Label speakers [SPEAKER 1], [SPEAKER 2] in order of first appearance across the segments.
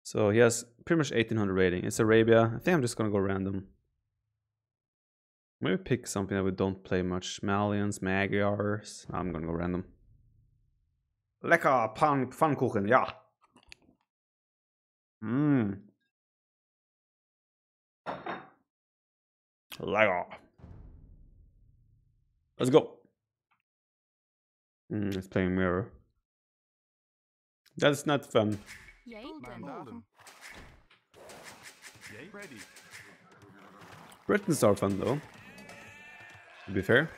[SPEAKER 1] So he has pretty much 1800 rating. It's Arabia. I think I'm just gonna go random. Maybe pick something that we don't play much. Malians, Magyars. I'm gonna go random. Lekker pfannkuchen, ja. Lekker. Let's go. It's playing mirror. That's not fun. Britons are fun though, to be fair.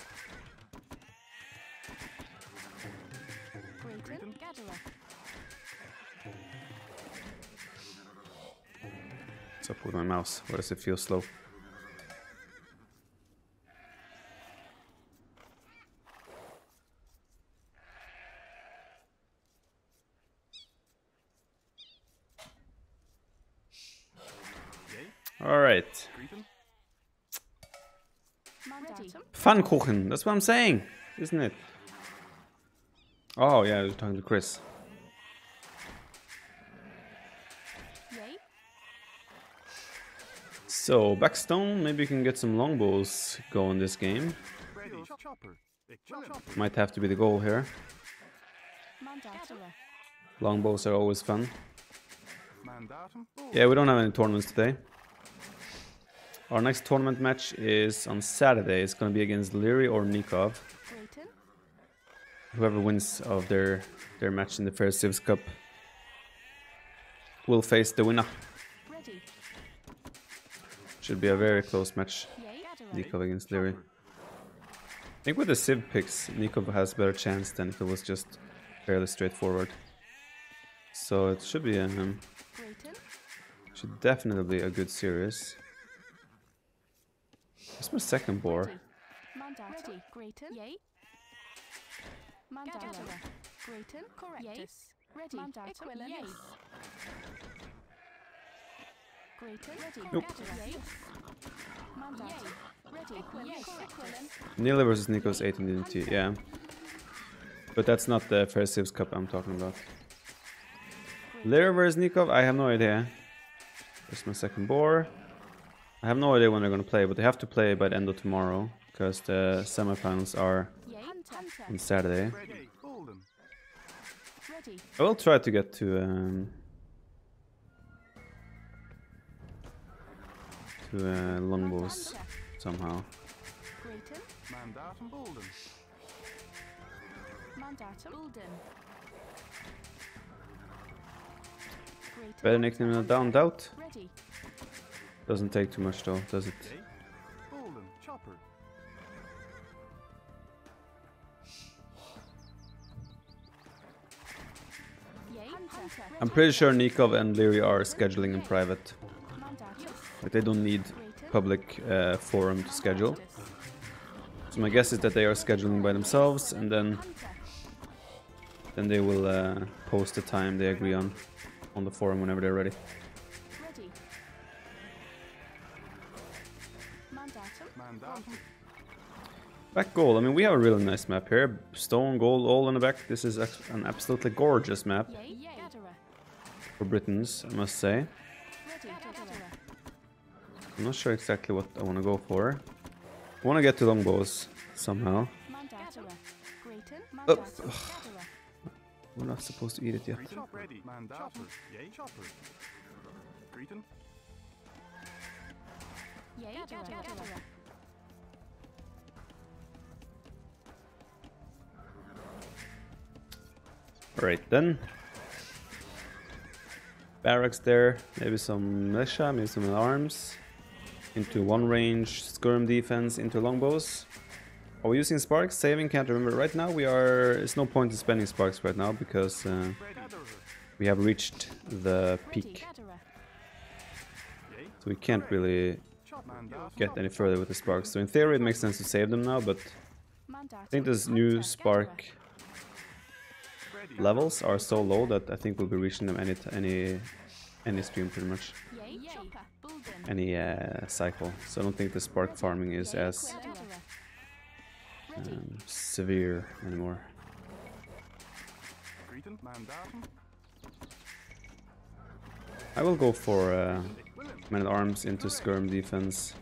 [SPEAKER 1] What's up with my mouse? Why does it feel slow? Alright. Pfannkuchen, that's what I'm saying, isn't it? Oh yeah, I was talking to Chris. So, backstone, maybe you can get some longbows going this game. Might have to be the goal here. Longbows are always fun. Yeah, we don't have any tournaments today. Our next tournament match is on Saturday. It's going to be against Leary or Nikov. Whoever wins of their match in the Fair Civs Cup will face the winner. Should be a very close match. Nikov against Leary. I think with the Civ picks, Nikov has a better chance than if it was just fairly straightforward. So it should be should definitely be a good series. What's my second boar? Nope. Nearly versus Nico's 18 DNT, yeah. But that's not the Fair Civs Cup I'm talking about. Lear versus Nikov, I have no idea. There's my second boar. I have no idea when they're gonna play, but they have to play by the end of tomorrow because the semifinals are on Saturday. I will try to get to longbows somehow. Better nickname than Down Doubt. Doesn't take too much though, does it? I'm pretty sure Nikov and Leary are scheduling in private. Like they don't need public forum to schedule. So my guess is that they are scheduling by themselves, and then they will post the time they agree on the forum whenever they're ready. Back goal. I mean, we have a really nice map here. Stone, gold, all in the back. This is an absolutely gorgeous map for Britons, I must say. I'm not sure exactly what I want to go for. I want to get to longbows somehow. Oh. We're not supposed to eat it yet. Alright then. Barracks there, maybe some militia, maybe some alarms. Into one range, skirm defense, into longbows. Are we using sparks? Saving, can't remember. Right now we are... There's no point in spending sparks right now because we have reached the peak. So we can't really get any further with the sparks. So in theory it makes sense to save them now, but I think this new spark levels are so low that I think we'll be reaching them any stream pretty much. Any cycle. So I don't think the spark farming is as severe anymore. I will go for man-at-arms into skirm defense.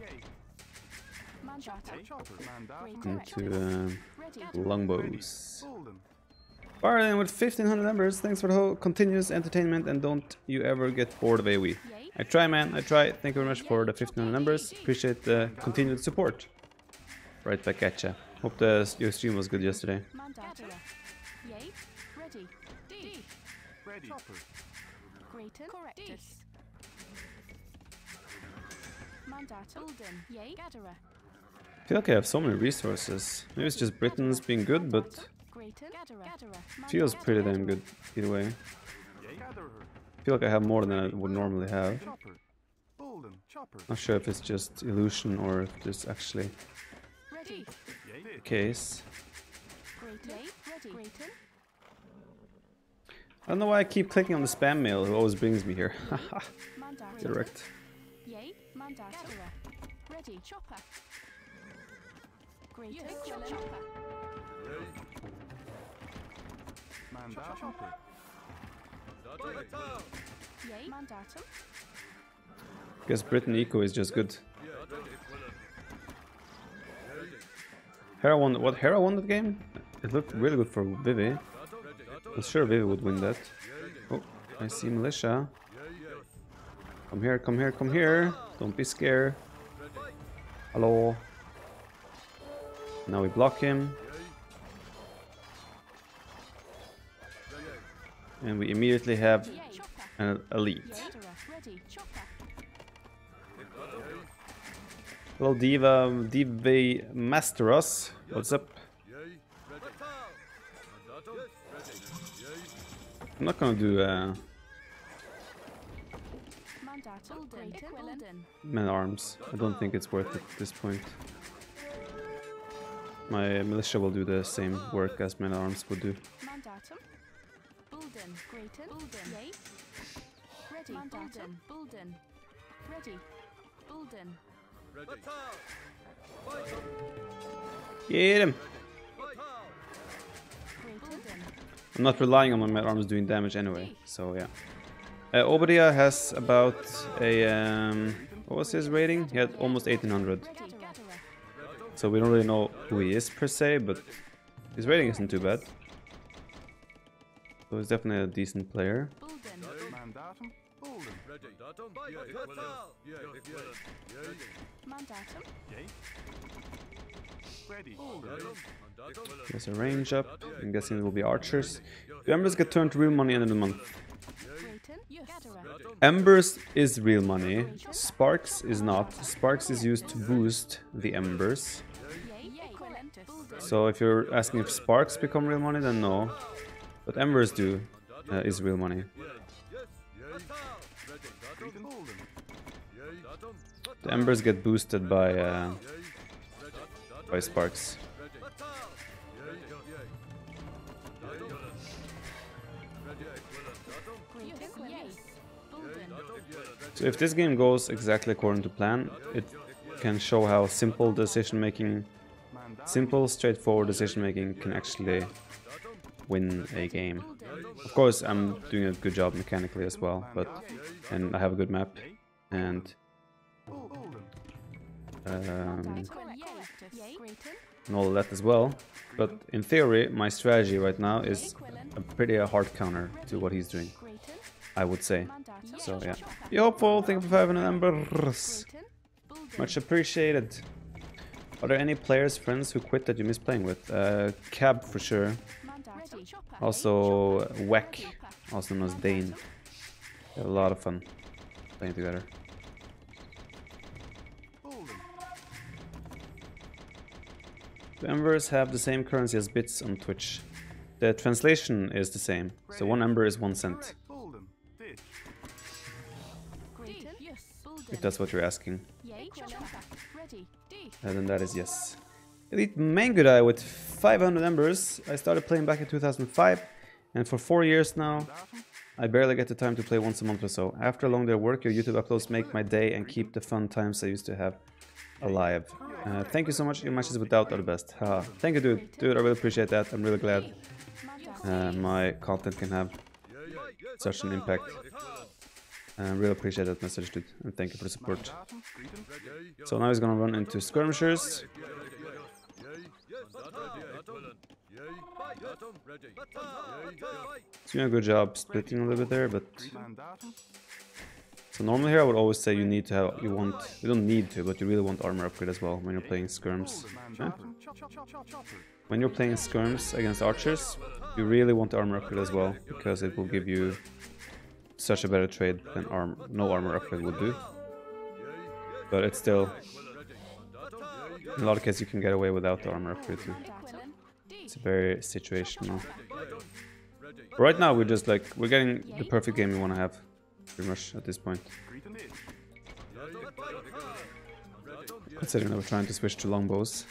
[SPEAKER 1] Into longbows. Barlin with 1500 members. Thanks for the whole continuous entertainment and don't you ever get bored of AoE. I try, man. I try. Thank you very much for the 1500 members. Appreciate the continued support. Right back at ya. Hope your stream was good yesterday. I feel like I have so many resources. Maybe it's just Britain's being good, but feels pretty damn good either way. I feel like I have more than I would normally have. Not sure if it's just illusion or if it's actually the case. I don't know why I keep clicking on the spam mail, who always brings me here. Haha. Direct. Guess Britain Eco is just good. Hera won. What, Hera won that game? It looked really good for Vivi. I'm sure Vivi would win that. Oh, I see militia. Come here, come here, come here. Don't be scared. Hello. Now we block him. And we immediately have an elite. Hello Diva Masteros. What's up? I'm not gonna do man-at-arms. I don't think it's worth it at this point. My militia will do the same work as man-at-arms would do. Get him! I'm not relying on my man-at-arms doing damage anyway, so yeah. Obadiah has about a... what was his rating? He had almost 1800. So we don't really know who he is per se, but his rating isn't too bad. So he's definitely a decent player. There's a range up. I'm guessing it will be archers. Do embers get turned to real money end of the month? Embers is real money. Sparks is not. Sparks is used to boost the embers. So if you're asking if sparks become real money, then no. But embers do is real money. The embers get boosted by sparks. So if this game goes exactly according to plan, it can show how simple straightforward decision making can actually win a game. Of course, I'm doing a good job mechanically as well, and I have a good map and all of that as well. But in theory, my strategy right now is a pretty hard counter to what he's doing, I would say. So yeah. Be hopeful. Thank you for 500 embers. Much appreciated. Are there any players, friends who quit that you miss playing with? Cab for sure. Also Weck, also known as Dane. We had a lot of fun playing together. The embers have the same currency as bits on Twitch. The translation is the same, so 1 ember is 1 cent. If that's what you're asking. And then that is yes. Elite Mangudai with 500 embers. I started playing back in 2005, and for 4 years now, I barely get the time to play once a month or so. After a long day of work, your YouTube uploads make my day and keep the fun times I used to have alive. Thank you so much. Your matches without are the best. Thank you, dude. Dude, I really appreciate that. I'm really glad my content can have such an impact. Really appreciate that message, dude, and thank you for the support. So now he's gonna run into skirmishers. He's doing a good job splitting a little bit there, but so normally here I would always say you need to have, you don't need to, but you really want armor upgrade as well when you're playing skirms. Okay? When you're playing skirms against archers, you really want the armor upgrade as well, because it will give you such a better trade than no armor upgrade would do. But it's still, in a lot of cases you can get away without the armor upgrade too. It's very situational. Right now we're just like, we're getting the perfect game we want to have, pretty much at this point. Considering that we're trying to switch to longbows.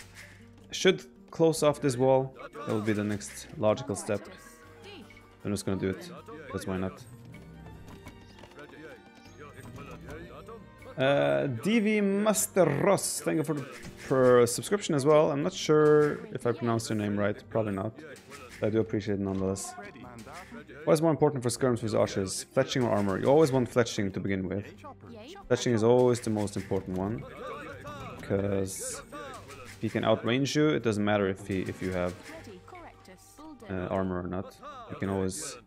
[SPEAKER 1] I should close off this wall, that will be the next logical step. I'm just gonna do it, because why not? DV Master Ross, thank you for the subscription as well. I'm not sure if I pronounced your name right, probably not. But I do appreciate it nonetheless. What is more important for skirms versus archers? Fletching or armor? You always want fletching to begin with. Fletching is always the most important one. Because if he can outrange you, it doesn't matter if you have armor or not. You can always...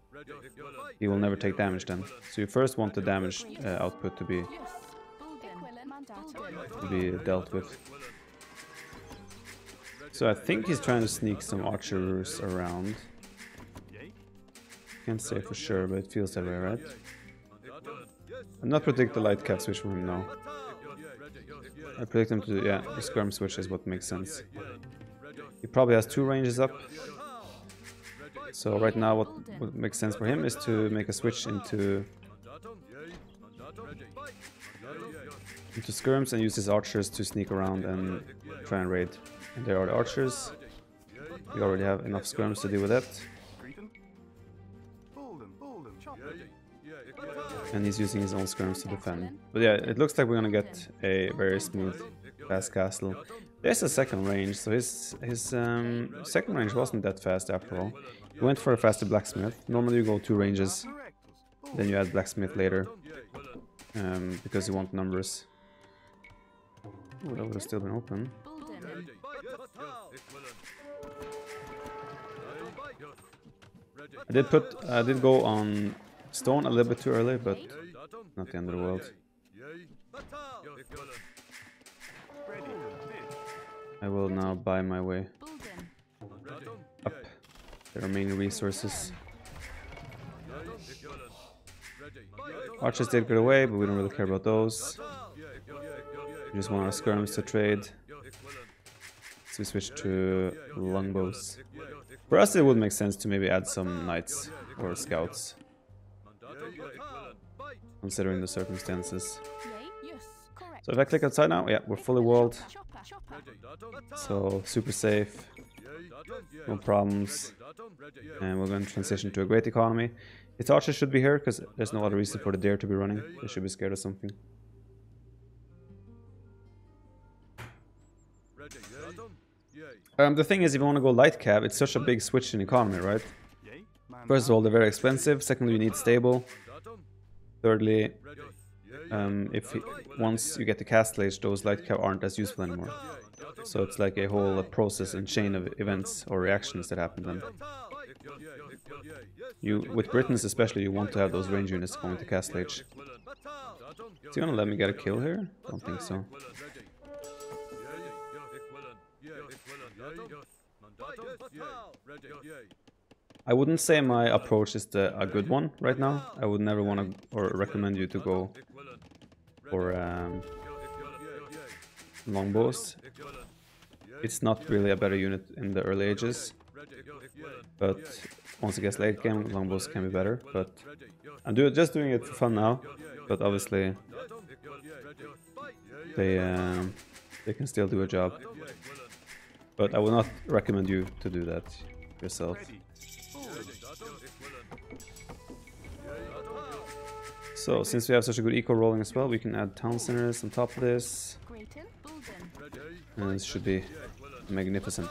[SPEAKER 1] He will never take damage then. So you first want the damage output to be dealt with. So I think he's trying to sneak some archers around. Can't say for sure, but it feels that way, right? I'm not predict the light cap switch from him now. I predict him to do, yeah, the skirm switch is what makes sense. He probably has 2 ranges up. So right now what makes sense for him is to make a switch into skirms and use his archers to sneak around and try and raid. And there are the archers. We already have enough skirms to deal with that. And he's using his own skirms to defend. But yeah, it looks like we're gonna get a very smooth, fast castle. There's a second range, so his second range wasn't that fast after all. He went for a faster blacksmith. Normally you go 2 ranges, then you add blacksmith later, because you want numbers. Oh, that would have still been open. I did go on stone a little bit too early, but not the end of the world. I will now buy my way up the remaining resources. Archers did get away, but we don't really care about those. We just want our skirms to trade. So we switch to longbows. For us it would make sense to maybe add some knights or scouts, considering the circumstances. So if I click outside now, yeah, we're fully walled. So super safe, no problems. And we're going to transition to a great economy. Its archers should be here, because there's no other reason for the deer to be running. They should be scared of something. The thing is, if you want to go light cab, it's such a big switch in economy, right? First of all, they're very expensive. Secondly, you need stable. Thirdly, once you get the castle age, those light cab aren't as useful anymore. So it's like a whole process and chain of events or reactions that happen then. With Britons especially, you want to have those range units going to castle age. Is he gonna let me get a kill here? I don't think so. I wouldn't say my approach is a good one right now. I would never want to or recommend you to go for longbows. It's not really a better unit in the early ages, but once it gets late game, longbows can be better. But I'm just doing it for fun now. But obviously, they can still do a job. But I would not recommend you to do that yourself. So, since we have such a good eco rolling as well, we can add town centers on top of this. And this should be magnificent.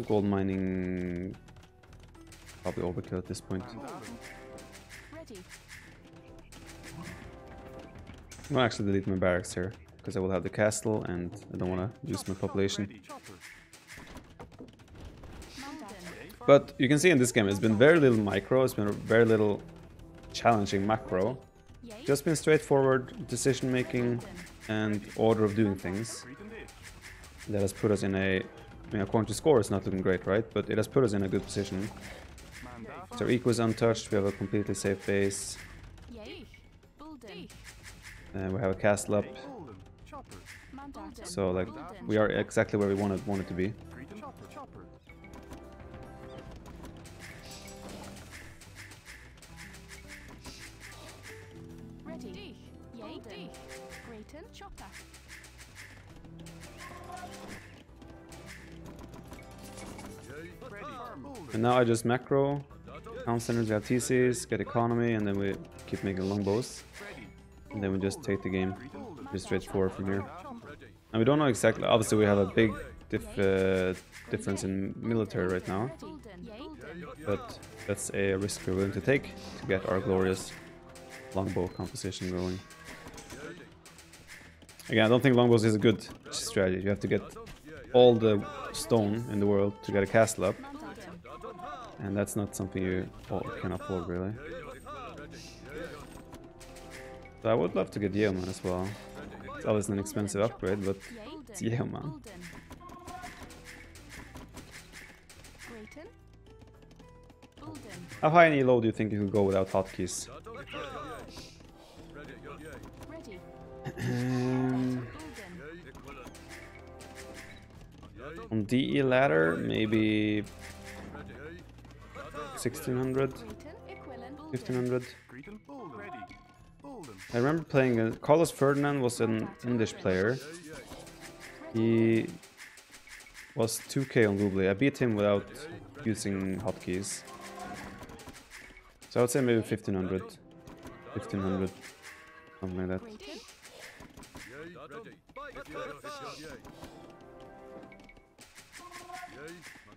[SPEAKER 1] Gold mining Probably overkill at this point. I'm gonna actually delete my barracks here, because I will have the castle and I don't want to use my population. But you can see in this game it's been very little micro, it's been very little challenging macro. Just been straightforward decision making and order of doing things. That has put us in a... I mean, according to score it's not looking great, right? But it has put us in a good position. So our eco is untouched, we have a completely safe base. And we have a castle up. So like, we are exactly where we wanted to be. And now I just macro, town centers, we have TCs, get economy, and then we keep making longbows. And then we just take the game pretty straightforward from here. And we don't know exactly, obviously we have a big difference in military right now. But that's a risk we're willing to take to get our glorious longbow composition going. Again, I don't think longbows is a good strategy. You have to get all the stone in the world to get a castle up. And that's not something you can afford, really. So I would love to get Yeoman as well. It's obviously an expensive upgrade, but it's Yeoman. How high and low do you think you could go without hotkeys? On DE ladder, maybe 1600, 1500. I remember playing Carlos Ferdinand was an English player. He was 2k on Google. I beat him without using hotkeys. So I would say maybe 1500, something like that.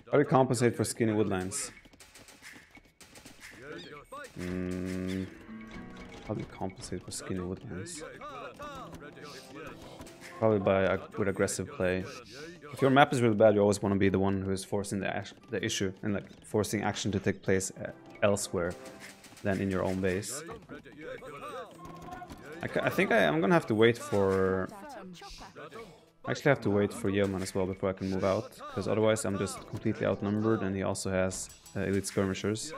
[SPEAKER 1] How do you compensate for skinny woodlands? How do you compensate for skinny woodlands? Probably with aggressive play. If your map is really bad, you always want to be the one who is forcing the issue and like forcing action to take place elsewhere than in your own base. I think I'm gonna have to wait for... I actually have to wait for Yeoman as well before I can move out, because otherwise I'm just completely outnumbered and he also has elite skirmishers.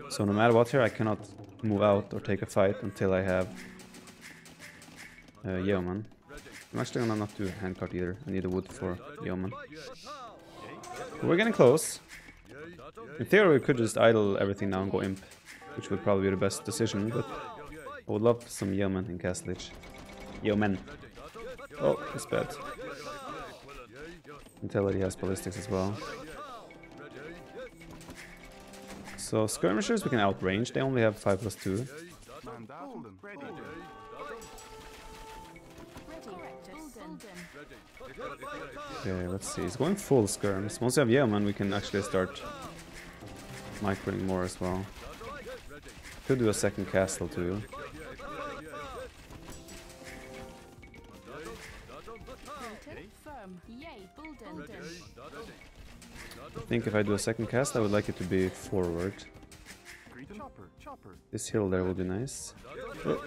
[SPEAKER 1] So no matter what here, I cannot move out or take a fight until I have Yeoman. I'm actually gonna not do handcart either. I need a wood for Yeoman. But we're getting close. In theory, we could just idle everything now and go imp, which would probably be the best decision, but I would love some Yeoman in Castle Lich. Yeoman. Oh, that's bad. You can tell that he has ballistics as well. So skirmishers we can outrange, they only have 5+2. Okay, let's see, he's going full skirms. Once we have Yeoman we can actually start microing more as well. Could do a second castle too. I think if I do a second cast, I would like it to be forward. This hill there will be nice. Oh.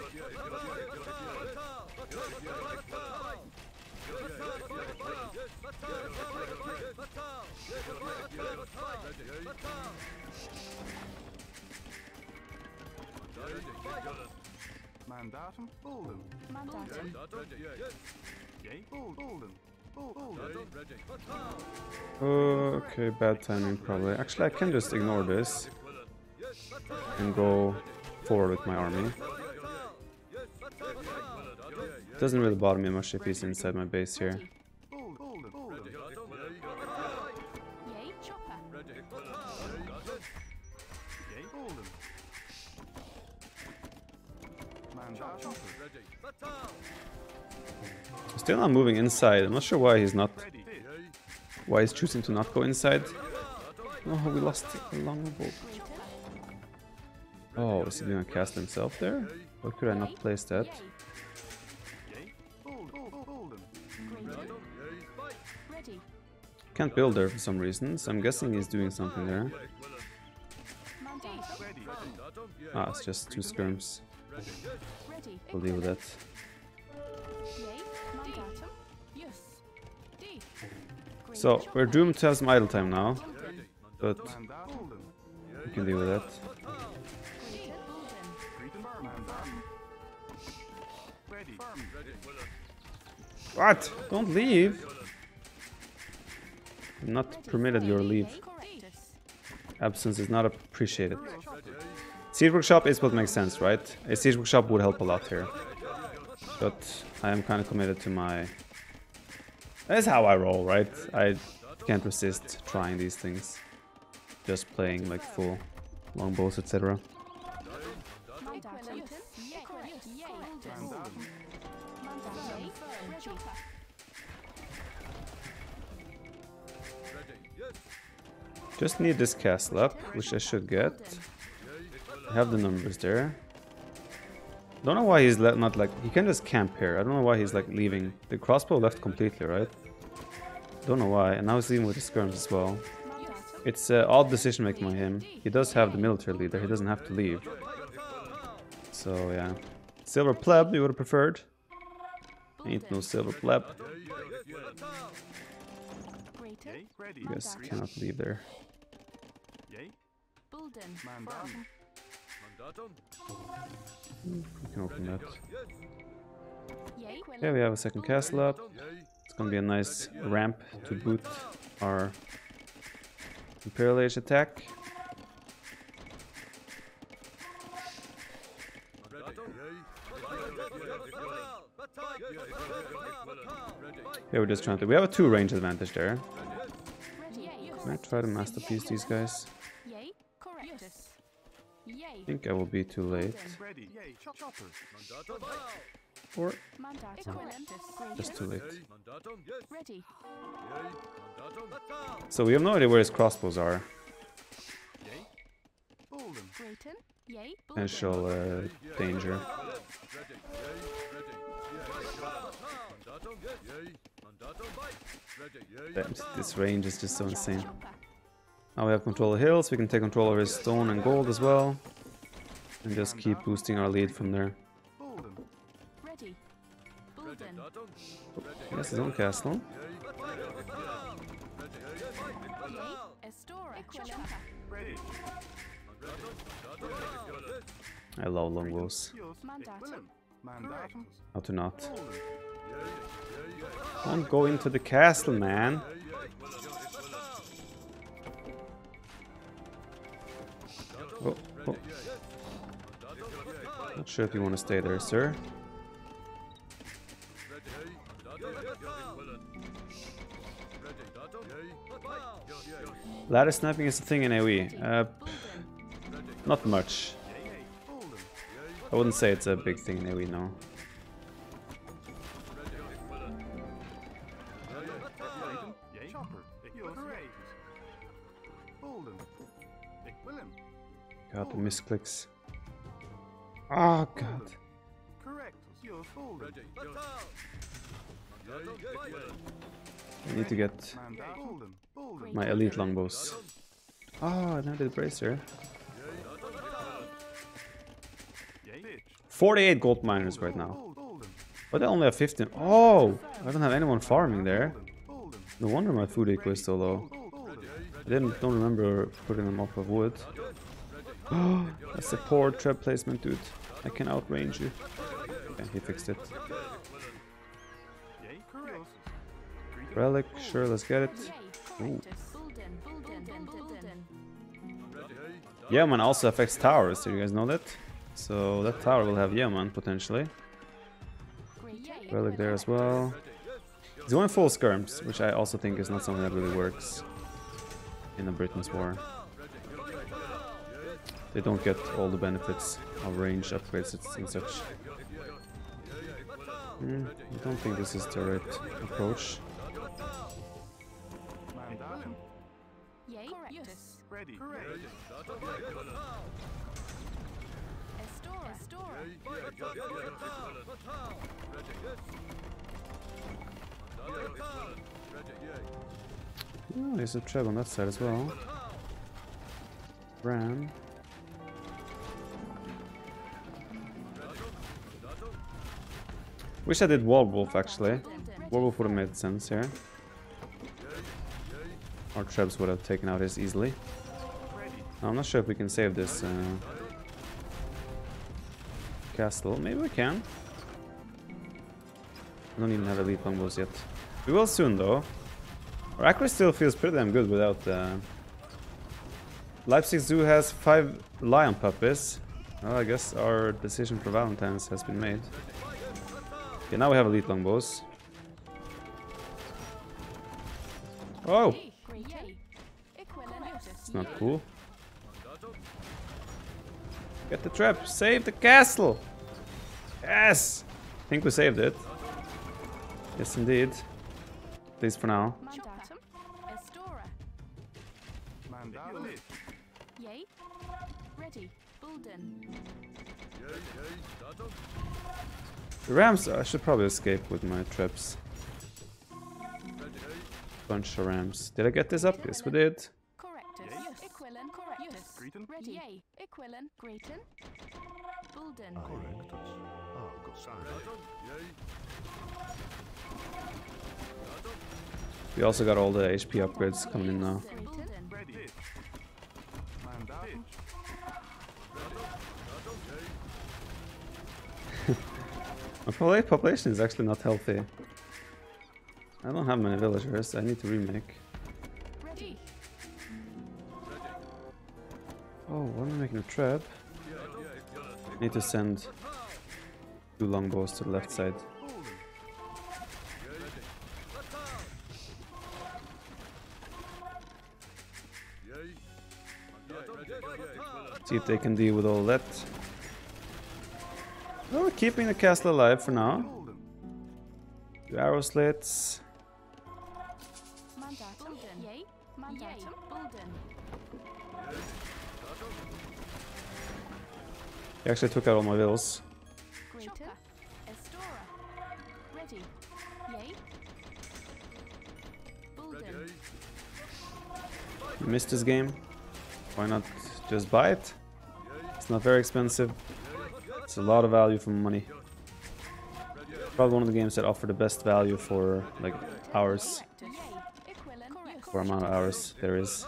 [SPEAKER 1] Okay, bad timing probably. Actually, I can just ignore this and go forward with my army. It doesn't really bother me much if he's inside my base here. Still not moving inside. I'm not sure why he's choosing to not go inside. Oh, we lost a longbow. Oh, is he doing a cast himself there? Why could I not place that? Can't build there for some reason, so I'm guessing he's doing something there. Ah, it's just 2 skirms. We'll deal with that. So, we're doomed to have some idle time now, but we can deal with that. What? Don't leave! I'm not permitted your leave. Absence is not appreciated. Siege Workshop is what makes sense, right? A Siege Workshop would help a lot here. But I am kind of committed to my... That's how I roll, right? I can't resist trying these things. Just playing like full longbows, etc. Just need this castle up, which I should get. I have the numbers there. Don't know why he's not like... He can just camp here. I don't know why he's like leaving. The crossbow left completely, right? Don't know why. And now he's leaving with the skirms as well. It's odd decision making by him. He does have the military leader. He doesn't have to leave. So yeah. Silver pleb you would have preferred. Ain't no silver pleb. You guys cannot leave there. We can open that. Okay, we have a second castle up. It's gonna be a nice ramp to boot our Imperial Age attack. Yeah, we're just trying to... We have a 2 range advantage there. Can I try to masterpiece these guys? I think I will be too late. Or just too late. So we have no idea where his crossbows are. Potential danger. Damn, this range is just so insane. Now we have control of hills, we can take control of his stone and gold as well. And just keep boosting our lead from there. He has his own castle. I love longbows. How to not? Don't go into the castle, man. Oh, oh. Not sure if you want to stay there, sir. Ladder sniping is a thing in AoE. Not much. I wouldn't say it's a big thing in AoE, no. God, the misclicks. Oh god. I need to get my elite longbows. Oh, now the bracer. 48 gold miners right now. But I only have 15. Oh, I don't have anyone farming there. No wonder my food eco is so low. I don't remember putting them off of wood. Oh, that's a poor trap placement, dude. I can outrange you. Okay, he fixed it. Relic, sure, let's get it. Ooh. Yeoman also affects towers, did you guys know that? So that tower will have Yeoman potentially. Relic there as well. He's going full skirms, which I also think is not something that really works in a Britain's war. They don't get all the benefits of range upgrades and such. I don't think this is the right approach. Oh, there's a trap on that side as well. Ram. Wish I did Wolf actually. Wolf would have made sense here. Our traps would have taken out his easily. I'm not sure if we can save this castle. Maybe we can. I don't even have elite longbows yet. We will soon though. Our accuracy still feels pretty damn good without Leipzig Zoo has 5 lion puppies. Well, I guess our decision for Valentine's has been made. Okay, now we have elite longbows. Oh! It's not cool. Get the trap! Save the castle! Yes! I think we saved it. Yes, indeed. At least for now. The rams, I should probably escape with my traps. Bunch of rams. Did I get this up? Yes, we did. We also got all the HP upgrades coming in now. My population is actually not healthy. I don't have many villagers. I need to remake. Oh, why am I making a trap? I need to send 2 longbows to the left side. See if they can deal with all that. Well, we're keeping the castle alive for now. 2 arrow slits. He actually took out all my vills. You missed this game. Why not just buy it? It's not very expensive. It's a lot of value for money. Probably one of the games that offer the best value for like hours. For amount of hours there is.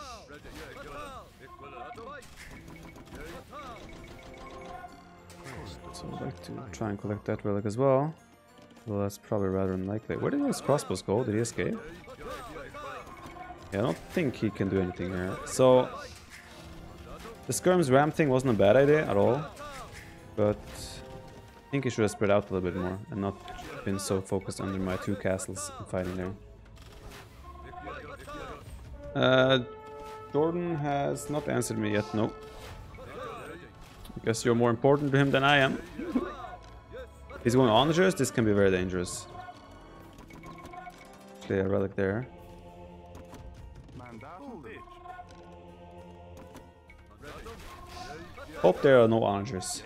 [SPEAKER 1] So I'd like to try and collect that relic as well. Well, that's probably rather unlikely. Where did those crossbows go? Did he escape? Yeah, I don't think he can do anything here. So the skirm's ram thing wasn't a bad idea at all. But I think he should have spread out a little bit more and not been so focused under my 2 castles and fighting there. Jordan has not answered me yet, no. I guess you're more important to him than I am. He's going onagers, this can be very dangerous. Okay, a relic there. Hope there are no onagers.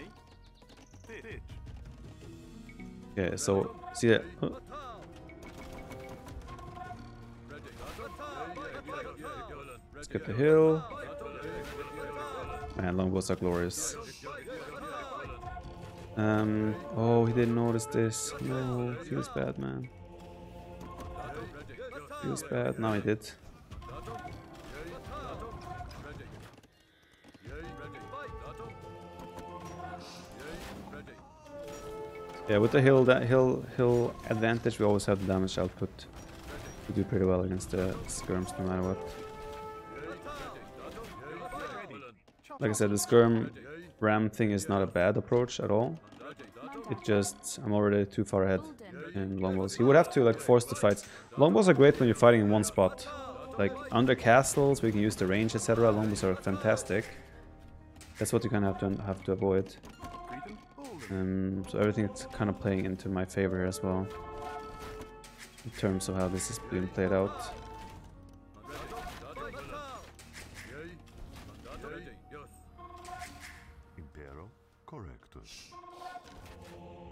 [SPEAKER 1] Okay, so see that. Let's get the hill. Man, longbows are glorious. Oh, he didn't notice this. No, feels bad, man. Feels bad. Now he did. Yeah, with the hill, that hill advantage, we always have the damage output. We do pretty well against the skirms no matter what. Like I said, the skirm ram thing is not a bad approach at all. It just, I'm already too far ahead in longbows. He would have to like force the fights. Longbows are great when you're fighting in one spot. Like under castles, we can use the range, etc. Longbows are fantastic. That's what you kind of have to avoid. So everything's kind of playing into my favor here as well, in terms of how this is being played out.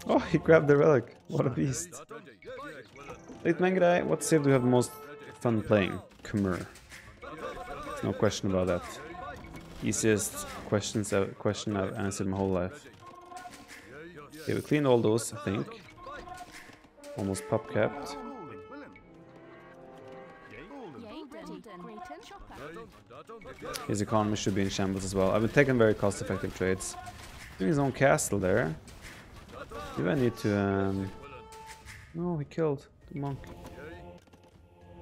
[SPEAKER 1] Oh, he grabbed the relic. What a beast. Late Mangadai, what save do you have the most fun playing? Khmer. There's no question about that. Easiest question I've answered my whole life. Okay, we cleaned all those, I think. Almost pop capped. His economy should be in shambles as well. I've been taking very cost-effective trades. Doing his own castle there. Maybe I need to... No, he killed the monk.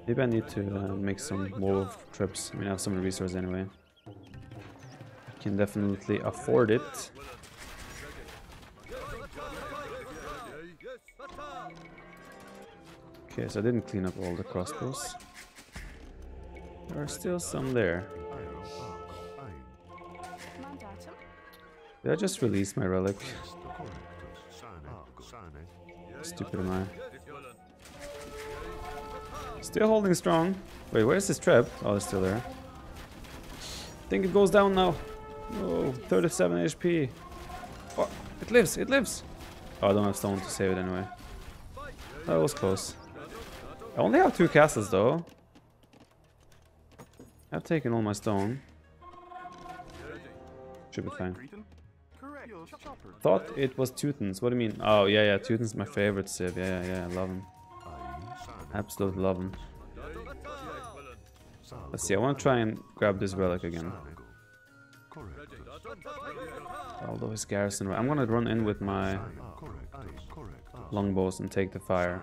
[SPEAKER 1] Maybe I need to make some more trips. I mean, I have some resources anyway. I can definitely afford it. Okay, so I didn't clean up all the crossbows. There are still some there. Did I just release my relic? Stupid am I. Still holding strong. Wait, where's this trap? Oh, it's still there. I think it goes down now. Oh, 37 HP. Oh, it lives, it lives. Oh, I don't have stone to save it anyway. That was close. I only have 2 castles though. I've taken all my stone. Should be fine. Thought it was Teutons. What do you mean? Oh, yeah, Teuton's my favorite civ. Yeah, I love him. Absolutely love him. Let's see, I want to try and grab this relic again. Although his garrison... I'm gonna run in with my longbows and take the fire.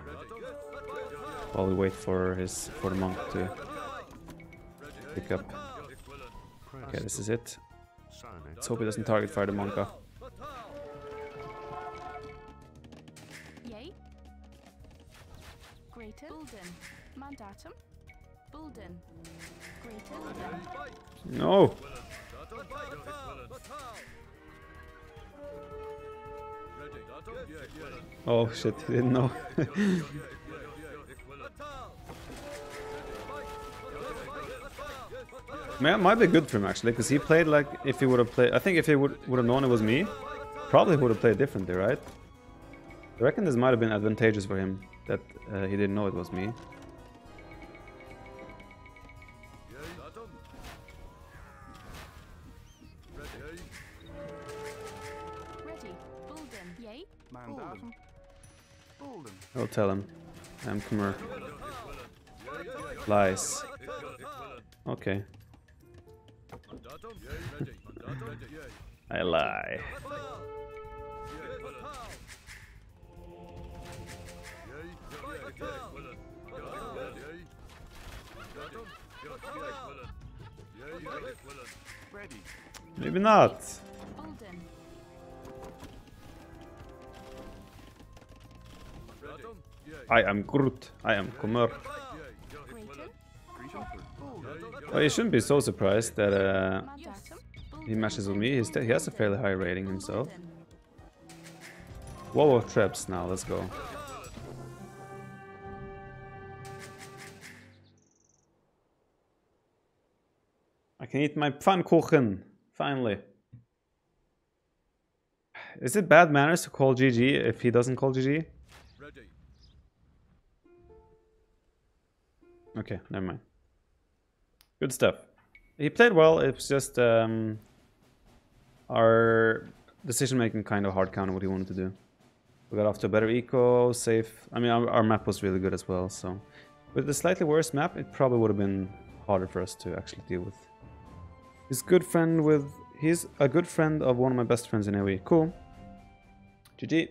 [SPEAKER 1] While we wait for the monk to pick up. Okay, this is it. Let's hope he doesn't target fire the monk off. No! Oh shit, he didn't know. Man, might be good for him actually, because he played like if he would have played. I think if he would have known it was me, probably would have played differently, right? I reckon this might have been advantageous for him that he didn't know it was me. I'll tell him. I'm Khmer. Lies. Okay. I lie. Maybe not. I am Groot. I am Khmer. Well, he shouldn't be so surprised that he matches with me. He has a fairly high rating himself. Wall of traps now. Let's go. I can eat my Pfannkuchen. Finally. Is it bad manners to call GG if he doesn't call GG? Okay, never mind. Good stuff. He played well, it's just our decision making kind of hard counted what he wanted to do. We got off to a better eco, safe. I mean, our map was really good as well, so. With a slightly worse map, it probably would have been harder for us to actually deal with. He's a good friend of one of my best friends in AoE. Cool. GG.